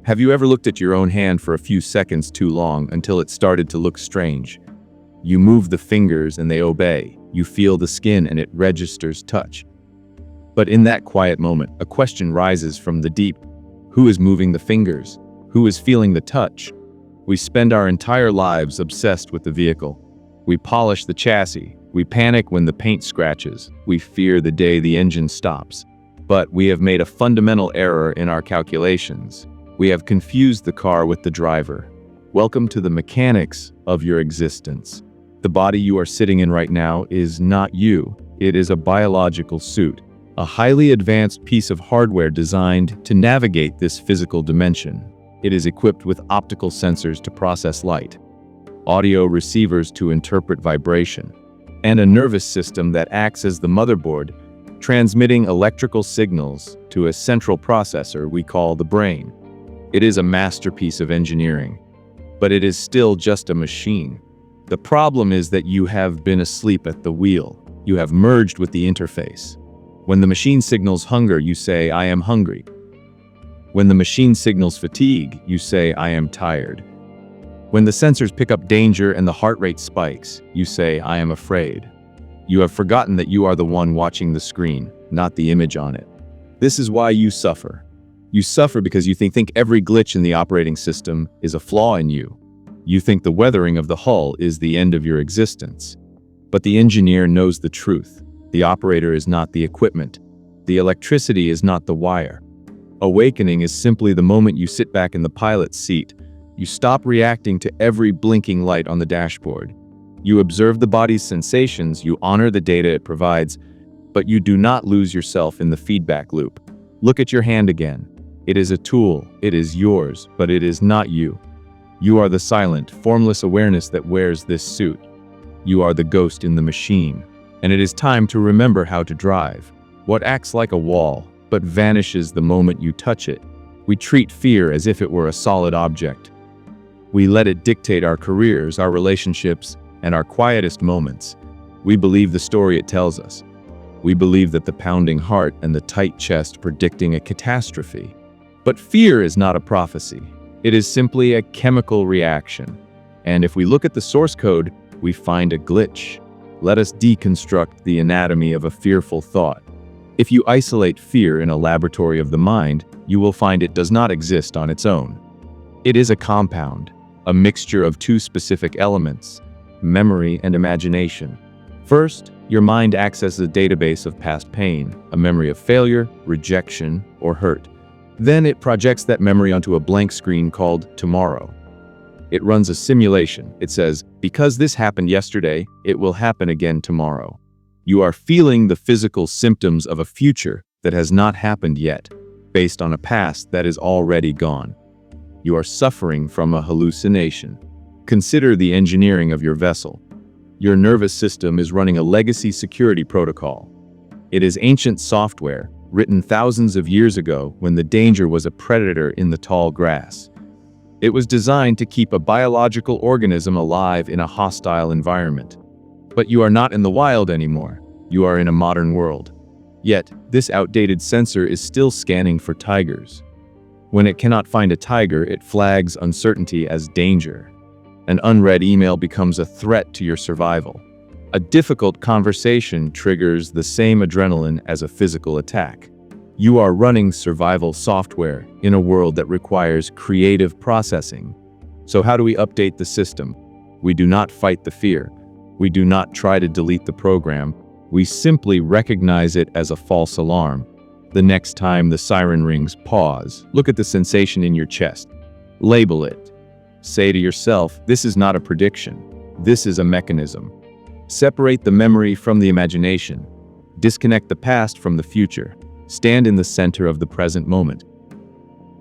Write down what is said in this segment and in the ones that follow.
Have you ever looked at your own hand for a few seconds too long until it started to look strange? You move the fingers and they obey. You feel the skin and it registers touch. But in that quiet moment, a question rises from the deep. Who is moving the fingers? Who is feeling the touch? We spend our entire lives obsessed with the vehicle. We polish the chassis. We panic when the paint scratches. We fear the day the engine stops. But we have made a fundamental error in our calculations. We have confused the car with the driver. Welcome to the mechanics of your existence. The body you are sitting in right now is not you. It is a biological suit, a highly advanced piece of hardware designed to navigate this physical dimension. It is equipped with optical sensors to process light, audio receivers to interpret vibration, and a nervous system that acts as the motherboard, transmitting electrical signals to a central processor we call the brain. It is a masterpiece of engineering, but it is still just a machine. The problem is that you have been asleep at the wheel. You have merged with the interface. When the machine signals hunger, you say, "I am hungry." When the machine signals fatigue, you say, "I am tired." When the sensors pick up danger and the heart rate spikes, you say, "I am afraid." You have forgotten that you are the one watching the screen, not the image on it. This is why you suffer. You suffer because you think every glitch in the operating system is a flaw in you. You think the weathering of the hull is the end of your existence. But the engineer knows the truth. The operator is not the equipment. The electricity is not the wire. Awakening is simply the moment you sit back in the pilot's seat. You stop reacting to every blinking light on the dashboard. You observe the body's sensations, you honor the data it provides, but you do not lose yourself in the feedback loop. Look at your hand again. It is a tool, it is yours, but it is not you. You are the silent, formless awareness that wears this suit. You are the ghost in the machine, and it is time to remember how to drive. What acts like a wall, but vanishes the moment you touch it. We treat fear as if it were a solid object. We let it dictate our careers, our relationships, and our quietest moments. We believe the story it tells us. We believe that the pounding heart and the tight chest predicting a catastrophe. But fear is not a prophecy. It is simply a chemical reaction. And if we look at the source code, we find a glitch. Let us deconstruct the anatomy of a fearful thought. If you isolate fear in a laboratory of the mind, you will find it does not exist on its own. It is a compound, a mixture of two specific elements, memory and imagination. First, your mind acts as a database of past pain, a memory of failure, rejection, or hurt. Then it projects that memory onto a blank screen called tomorrow. It runs a simulation. It says, because this happened yesterday, it will happen again tomorrow. You are feeling the physical symptoms of a future that has not happened yet, based on a past that is already gone. You are suffering from a hallucination. Consider the engineering of your vessel. Your nervous system is running a legacy security protocol. It is ancient software, written thousands of years ago when the danger was a predator in the tall grass. It was designed to keep a biological organism alive in a hostile environment. But you are not in the wild anymore. You are in a modern world. Yet, this outdated sensor is still scanning for tigers. When it cannot find a tiger, it flags uncertainty as danger. An unread email becomes a threat to your survival. A difficult conversation triggers the same adrenaline as a physical attack. You are running survival software in a world that requires creative processing. So how do we update the system? We do not fight the fear. We do not try to delete the program. We simply recognize it as a false alarm. The next time the siren rings, pause. Look at the sensation in your chest. Label it. Say to yourself, this is not a prediction. This is a mechanism. Separate the memory from the imagination. Disconnect the past from the future. Stand in the center of the present moment.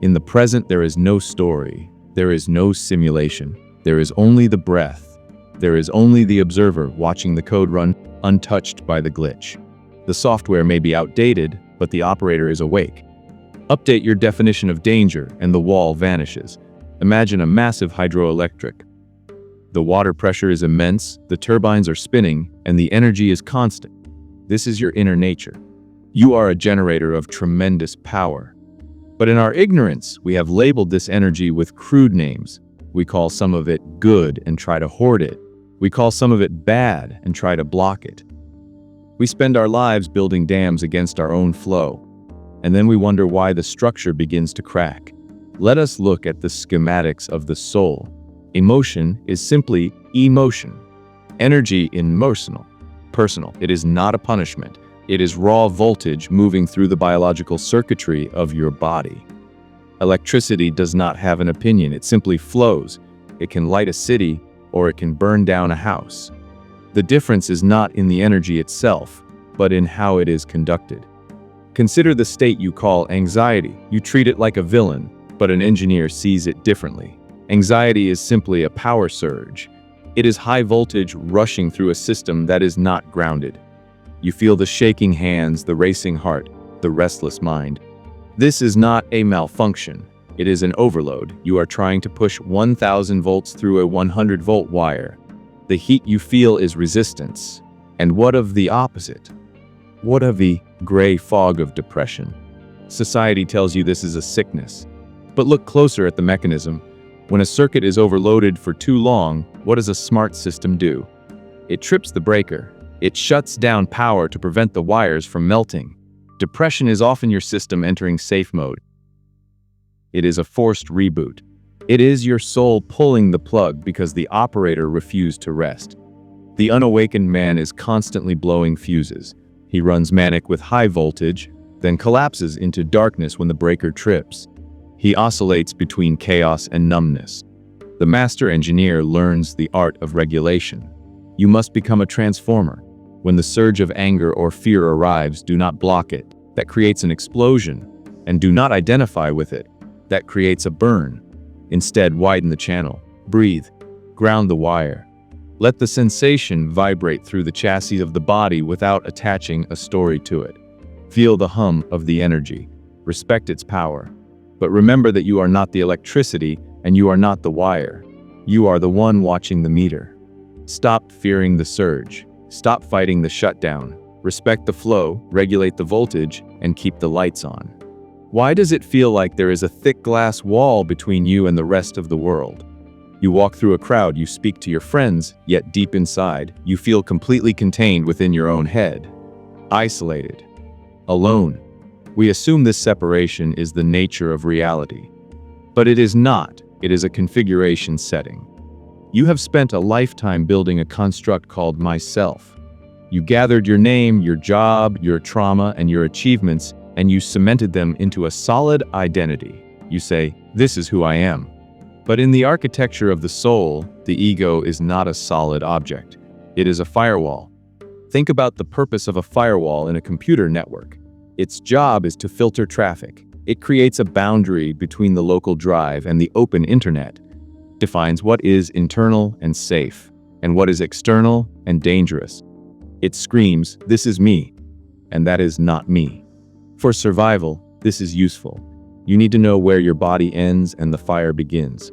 In the present, there is no story. There is no simulation. There is only the breath. There is only the observer watching the code run, untouched by the glitch. The software may be outdated, but the operator is awake. Update your definition of danger, and the wall vanishes. Imagine a massive hydroelectric. The water pressure is immense, the turbines are spinning, and the energy is constant. This is your inner nature. You are a generator of tremendous power. But in our ignorance, we have labeled this energy with crude names. We call some of it good and try to hoard it. We call some of it bad and try to block it. We spend our lives building dams against our own flow, and then we wonder why the structure begins to crack. Let us look at the schematics of the soul. Emotion is simply emotion. Energy emotional, personal. It is not a punishment. It is raw voltage moving through the biological circuitry of your body. Electricity does not have an opinion. It simply flows. It can light a city or it can burn down a house. The difference is not in the energy itself, but in how it is conducted. Consider the state you call anxiety. You treat it like a villain, but an engineer sees it differently. Anxiety is simply a power surge. It is high voltage rushing through a system that is not grounded. You feel the shaking hands, the racing heart, the restless mind. This is not a malfunction. It is an overload. You are trying to push 1,000 volts through a 100-volt wire. The heat you feel is resistance. And what of the opposite? What of the gray fog of depression? Society tells you this is a sickness. But look closer at the mechanism. When a circuit is overloaded for too long, what does a smart system do? It trips the breaker. It shuts down power to prevent the wires from melting. Depression is often your system entering safe mode. It is a forced reboot. It is your soul pulling the plug because the operator refused to rest. The unawakened man is constantly blowing fuses. He runs manic with high voltage, then collapses into darkness when the breaker trips. He oscillates between chaos and numbness. The master engineer learns the art of regulation. You must become a transformer. When the surge of anger or fear arrives, do not block it. That creates an explosion. And do not identify with it. That creates a burn. Instead, widen the channel. Breathe. Ground the wire. Let the sensation vibrate through the chassis of the body without attaching a story to it. Feel the hum of the energy. Respect its power. But remember that you are not the electricity and you are not the wire. You are the one watching the meter. Stop fearing the surge. Stop fighting the shutdown. Respect the flow, regulate the voltage, and keep the lights on. Why does it feel like there is a thick glass wall between you and the rest of the world? You walk through a crowd, you speak to your friends, yet deep inside, you feel completely contained within your own head. Isolated. Alone. We assume this separation is the nature of reality. But it is not. It is a configuration setting. You have spent a lifetime building a construct called myself. You gathered your name, your job, your trauma, and your achievements, and you cemented them into a solid identity. You say, "This is who I am." But in the architecture of the soul, the ego is not a solid object. It is a firewall. Think about the purpose of a firewall in a computer network. Its job is to filter traffic. It creates a boundary between the local drive and the open internet, defines what is internal and safe, and what is external and dangerous. It screams, "This is me," and that is not me. For survival, this is useful. You need to know where your body ends and the fire begins.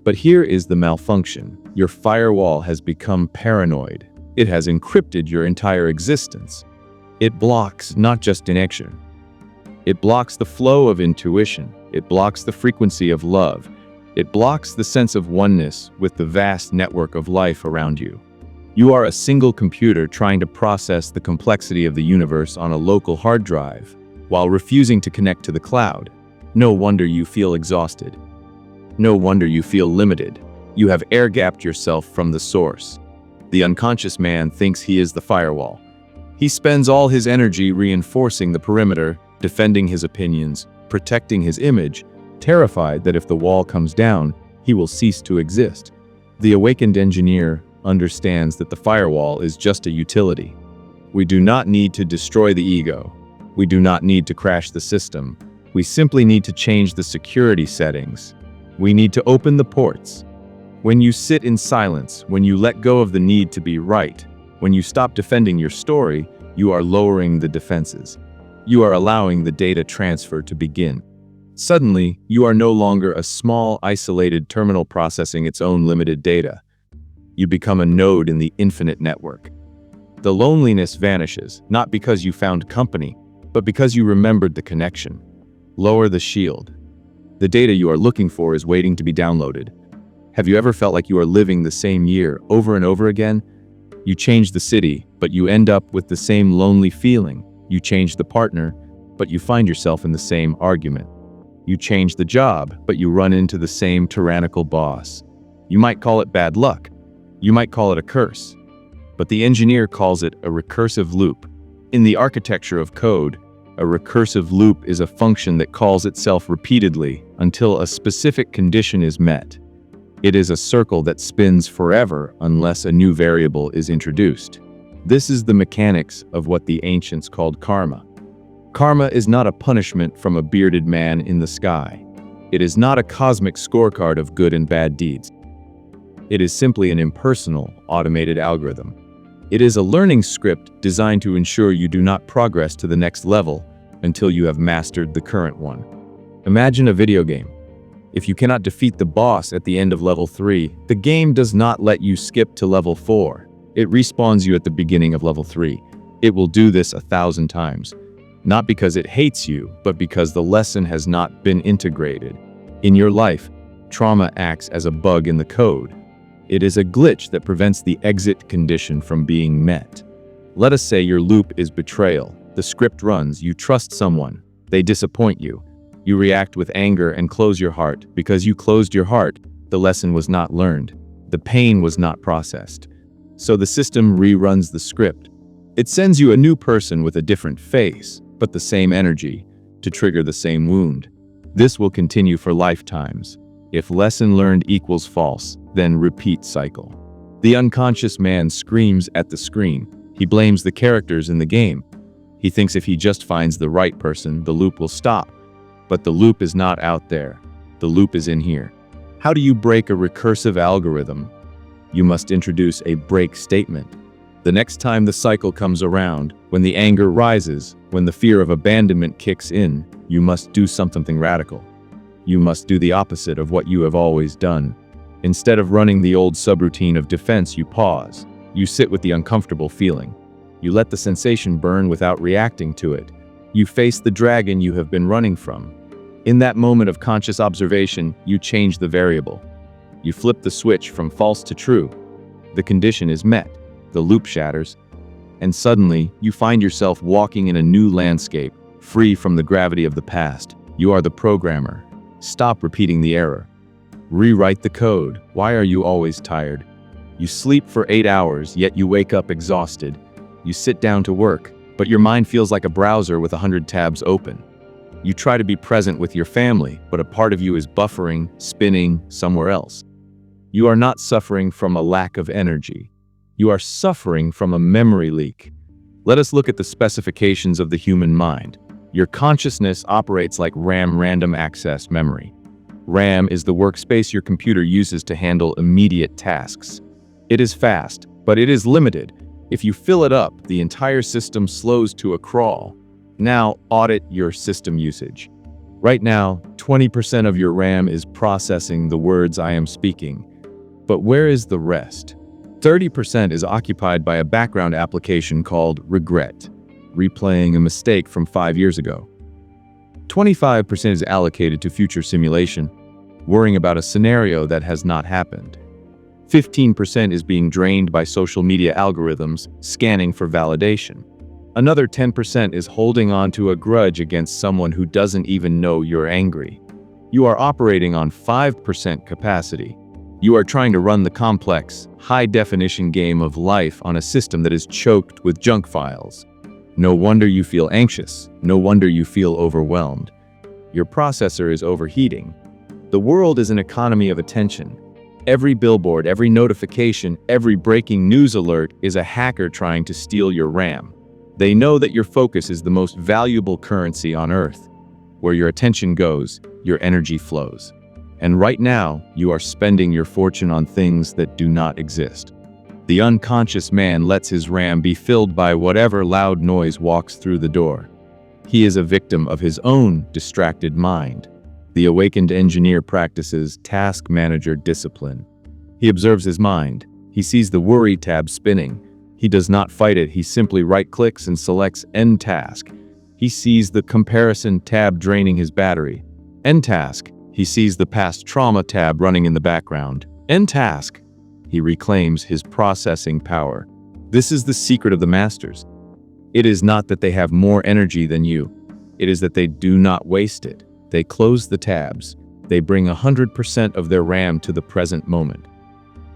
But here is the malfunction. Your firewall has become paranoid. It has encrypted your entire existence. It blocks not just inaction. It blocks the flow of intuition. It blocks the frequency of love. It blocks the sense of oneness with the vast network of life around you. You are a single computer trying to process the complexity of the universe on a local hard drive, while refusing to connect to the cloud. No wonder you feel exhausted. No wonder you feel limited. You have air-gapped yourself from the source. The unconscious man thinks he is the firewall. He spends all his energy reinforcing the perimeter, defending his opinions, protecting his image, terrified that if the wall comes down, he will cease to exist. The awakened engineer understands that the firewall is just a utility. We do not need to destroy the ego. We do not need to crash the system. We simply need to change the security settings. We need to open the ports. When you sit in silence, when you let go of the need to be right, when you stop defending your story, you are lowering the defenses. You are allowing the data transfer to begin. Suddenly, you are no longer a small, isolated terminal processing its own limited data. You become a node in the infinite network. The loneliness vanishes, not because you found company, but because you remembered the connection. Lower the shield. The data you are looking for is waiting to be downloaded. Have you ever felt like you are living the same year over and over again? You change the city, but you end up with the same lonely feeling. You change the partner, but you find yourself in the same argument. You change the job, but you run into the same tyrannical boss. You might call it bad luck. You might call it a curse. But the engineer calls it a recursive loop. In the architecture of code, a recursive loop is a function that calls itself repeatedly until a specific condition is met. It is a circle that spins forever unless a new variable is introduced. This is the mechanics of what the ancients called karma. Karma is not a punishment from a bearded man in the sky. It is not a cosmic scorecard of good and bad deeds. It is simply an impersonal, automated algorithm. It is a learning script designed to ensure you do not progress to the next level until you have mastered the current one. Imagine a video game. If you cannot defeat the boss at the end of level 3, the game does not let you skip to level 4. It respawns you at the beginning of level 3. It will do this 1,000 times. Not because it hates you, but because the lesson has not been integrated. In your life, trauma acts as a bug in the code. It is a glitch that prevents the exit condition from being met. Let us say your loop is betrayal. The script runs, you trust someone, they disappoint you. You react with anger and close your heart. Because you closed your heart, the lesson was not learned. The pain was not processed. So the system reruns the script. It sends you a new person with a different face, but the same energy, to trigger the same wound. This will continue for lifetimes. If lesson learned equals false, then repeat cycle. The unconscious man screams at the screen. He blames the characters in the game. He thinks if he just finds the right person, the loop will stop. But the loop is not out there. The loop is in here. How do you break a recursive algorithm? You must introduce a break statement. The next time the cycle comes around, when the anger rises, when the fear of abandonment kicks in, you must do something radical. You must do the opposite of what you have always done. Instead of running the old subroutine of defense, you pause. You sit with the uncomfortable feeling. You let the sensation burn without reacting to it. You face the dragon you have been running from. In that moment of conscious observation, you change the variable. You flip the switch from false to true. The condition is met. The loop shatters. And suddenly, you find yourself walking in a new landscape, free from the gravity of the past. You are the programmer. Stop repeating the error. Rewrite the code. Why are you always tired? You sleep for 8 hours, yet you wake up exhausted. You sit down to work, but your mind feels like a browser with 100 tabs open. You try to be present with your family, but a part of you is buffering, spinning somewhere else. You are not suffering from a lack of energy. You are suffering from a memory leak. Let us look at the specifications of the human mind. Your consciousness operates like RAM, random access memory. RAM is the workspace your computer uses to handle immediate tasks. It is fast, but it is limited. If you fill it up, the entire system slows to a crawl. Now, audit your system usage. Right now, 20% of your RAM is processing the words I am speaking. But where is the rest? 30% is occupied by a background application called regret, replaying a mistake from 5 years ago. 25% is allocated to future simulation, worrying about a scenario that has not happened. 15% is being drained by social media algorithms, scanning for validation. Another 10% is holding on to a grudge against someone who doesn't even know you're angry. You are operating on 5% capacity. You are trying to run the complex, high-definition game of life on a system that is choked with junk files. No wonder you feel anxious. No wonder you feel overwhelmed. Your processor is overheating. The world is an economy of attention. Every billboard, every notification, every breaking news alert is a hacker trying to steal your RAM. They know that your focus is the most valuable currency on Earth. Where your attention goes, your energy flows. And right now, you are spending your fortune on things that do not exist. The unconscious man lets his RAM be filled by whatever loud noise walks through the door. He is a victim of his own distracted mind. The awakened engineer practices task manager discipline. He observes his mind. He sees the worry tab spinning. He does not fight it, he simply right-clicks and selects End Task. He sees the Comparison tab draining his battery. End Task. He sees the Past Trauma tab running in the background. End Task. He reclaims his processing power. This is the secret of the masters. It is not that they have more energy than you. It is that they do not waste it. They close the tabs. They bring 100% of their RAM to the present moment.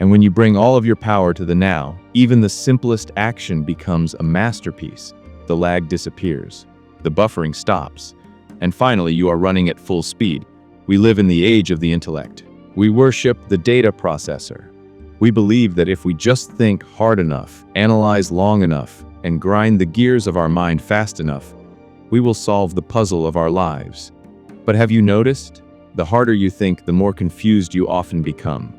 And when you bring all of your power to the now, even the simplest action becomes a masterpiece. The lag disappears. The buffering stops. And finally, you are running at full speed. We live in the age of the intellect. We worship the data processor. We believe that if we just think hard enough, analyze long enough, and grind the gears of our mind fast enough, we will solve the puzzle of our lives. But have you noticed? The harder you think, the more confused you often become.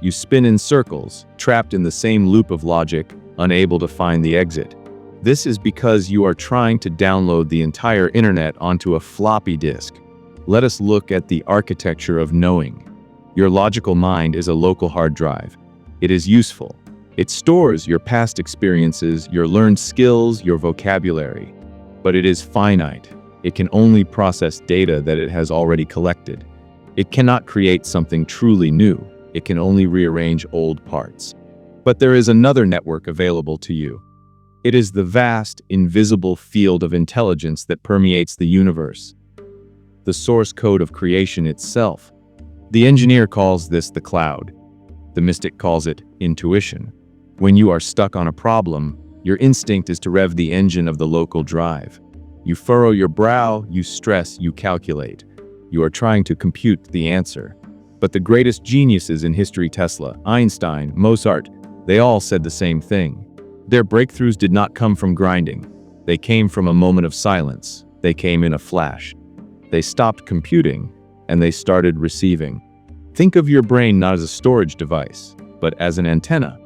You spin in circles, trapped in the same loop of logic, unable to find the exit. This is because you are trying to download the entire internet onto a floppy disk. Let us look at the architecture of knowing. Your logical mind is a local hard drive. It is useful. It stores your past experiences, your learned skills, your vocabulary. But it is finite. It can only process data that it has already collected. It cannot create something truly new. It can only rearrange old parts. But there is another network available to you. It is the vast, invisible field of intelligence that permeates the universe. The source code of creation itself. The engineer calls this the cloud. The mystic calls it intuition. When you are stuck on a problem, your instinct is to rev the engine of the local drive. You furrow your brow, you stress, you calculate. You are trying to compute the answer. But the greatest geniuses in history, Tesla, Einstein, Mozart, they all said the same thing. Their breakthroughs did not come from grinding. They came from a moment of silence. They came in a flash. They stopped computing, and they started receiving. Think of your brain not as a storage device, but as an antenna.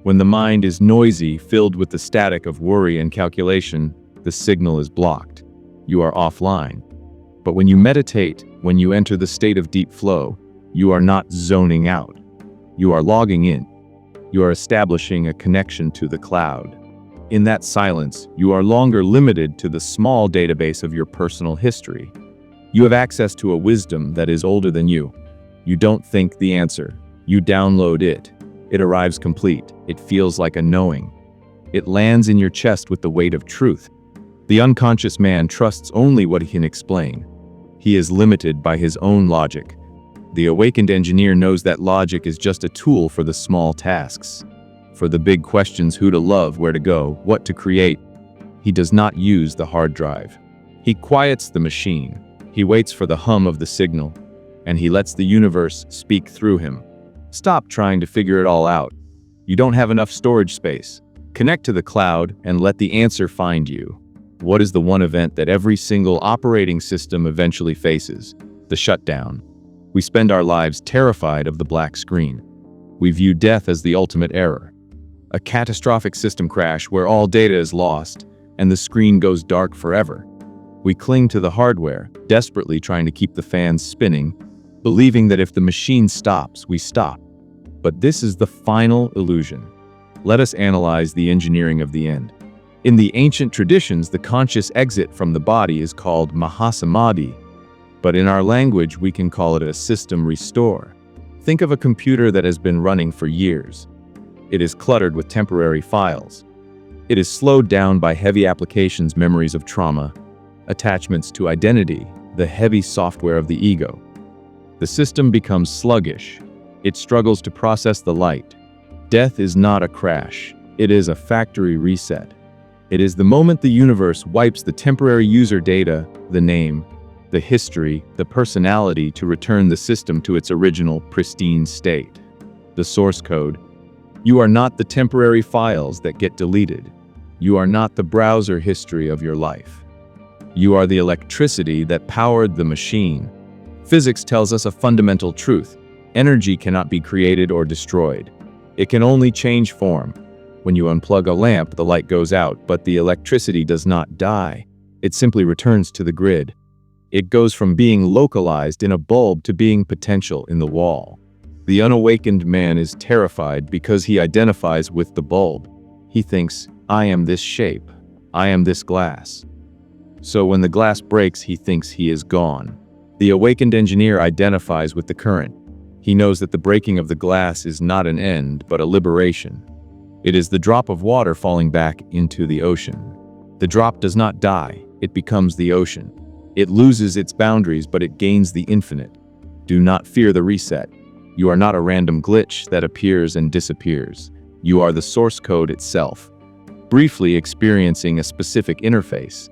When the mind is noisy, filled with the static of worry and calculation, the signal is blocked. You are offline. But when you meditate, when you enter the state of deep flow, you are not zoning out. You are logging in. You are establishing a connection to the cloud. In that silence, you are no longer limited to the small database of your personal history. You have access to a wisdom that is older than you. You don't think the answer. You download it. It arrives complete. It feels like a knowing. It lands in your chest with the weight of truth. The unconscious man trusts only what he can explain. He is limited by his own logic. The awakened engineer knows that logic is just a tool for the small tasks. For the big questions, who to love, where to go, what to create, he does not use the hard drive. He quiets the machine. He waits for the hum of the signal, and he lets the universe speak through him. Stop trying to figure it all out. You don't have enough storage space. Connect to the cloud and let the answer find you. What is the one event that every single operating system eventually faces? The shutdown. We spend our lives terrified of the black screen. We view death as the ultimate error. A catastrophic system crash where all data is lost and the screen goes dark forever. We cling to the hardware, desperately trying to keep the fans spinning, believing that if the machine stops, we stop. But this is the final illusion. Let us analyze the engineering of the end. In the ancient traditions, the conscious exit from the body is called Mahasamadhi, but in our language, we can call it a system restore. Think of a computer that has been running for years. It is cluttered with temporary files. It is slowed down by heavy applications, memories of trauma, attachments to identity, the heavy software of the ego. The system becomes sluggish. It struggles to process the light. Death is not a crash. It is a factory reset. It is the moment the universe wipes the temporary user data, the name, the history, the personality to return the system to its original, pristine state. The source code. You are not the temporary files that get deleted. You are not the browser history of your life. You are the electricity that powered the machine. Physics tells us a fundamental truth. Energy cannot be created or destroyed. It can only change form. When you unplug a lamp, the light goes out, but the electricity does not die. It simply returns to the grid. It goes from being localized in a bulb to being potential in the wall. The unawakened man is terrified because he identifies with the bulb. He thinks, I am this shape. I am this glass. So when the glass breaks, he thinks he is gone. The awakened engineer identifies with the current. He knows that the breaking of the glass is not an end, but a liberation. It is the drop of water falling back into the ocean. The drop does not die, it becomes the ocean. It loses its boundaries, but it gains the infinite. Do not fear the reset. You are not a random glitch that appears and disappears. You are the source code itself, briefly experiencing a specific interface.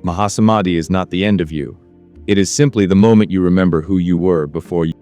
Mahasamadhi is not the end of you. It is simply the moment you remember who you were before you